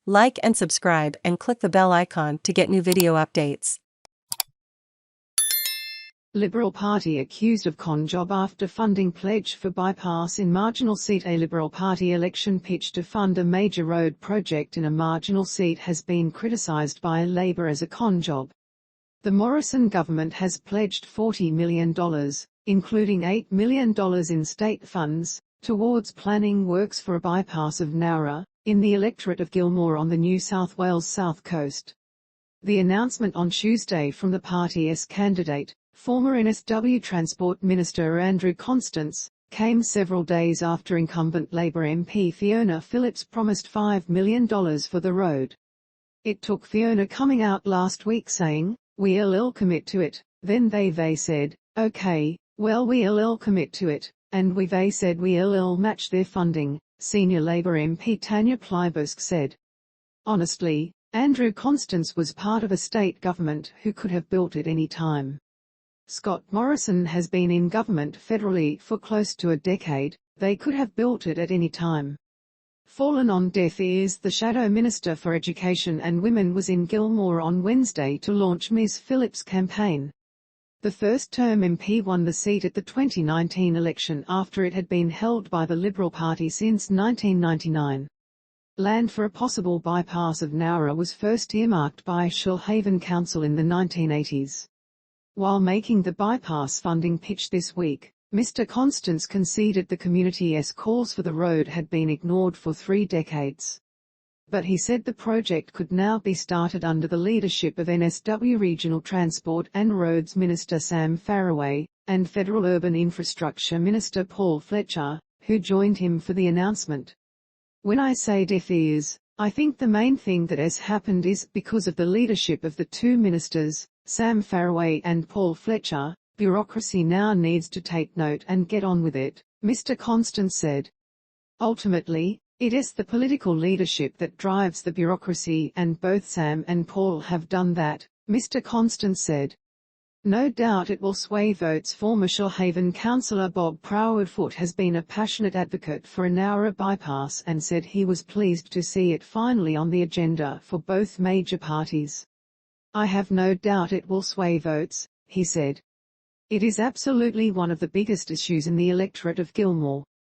Like and subscribe and click the bell icon to get new video updates. Liberal Party accused of con job after funding pledge for bypass in marginal seat. A Liberal Party election pitch to fund a major road project in a marginal seat has been criticised by Labor as a con job. The Morrison government has pledged $40 million, including $8 million in state funds, towards planning works for a bypass of Nowra, in the electorate of Gilmore on the New South Wales south coast. The announcement on Tuesday from the party's candidate, former NSW Transport Minister Andrew Constance, came several days after incumbent Labor MP Fiona Phillips promised $5 million for the road. It took Fiona coming out last week saying, "We'll commit to it." Then they said, "Okay, well we'll commit to it, and they said we'll match their funding," senior Labor MP Tanya Plibersek said. Honestly, Andrew Constance was part of a state government who could have built it any time. Scott Morrison has been in government federally for close to a decade. They could have built it at any time. Fallen on deaf ears. The Shadow Minister for Education and Women was in Gilmore on Wednesday to launch Ms Phillips' campaign. The first-term MP won the seat at the 2019 election after it had been held by the Liberal Party since 1999. Land for a possible bypass of Nowra was first earmarked by Shoalhaven Council in the 1980s. While making the bypass funding pitch this week, Mr Constance conceded the community's calls for the road had been ignored for 3 decades. But he said the project could now be started under the leadership of NSW Regional Transport and Roads Minister Sam Farraway, and Federal Urban Infrastructure Minister Paul Fletcher, who joined him for the announcement. "When I say deaf ears, I think the main thing that has happened is because of the leadership of the two ministers, Sam Farraway and Paul Fletcher, bureaucracy now needs to take note and get on with it," Mr Constance said. "Ultimately, it is the political leadership that drives the bureaucracy, and both Sam and Paul have done that," Mr Constance said. "No doubt it will sway votes." Former Shoalhaven councillor Bob Proudfoot has been a passionate advocate for a Nowra bypass and said he was pleased to see it finally on the agenda for both major parties. "I have no doubt it will sway votes," he said. "It is absolutely one of the biggest issues in the electorate of Gilmore."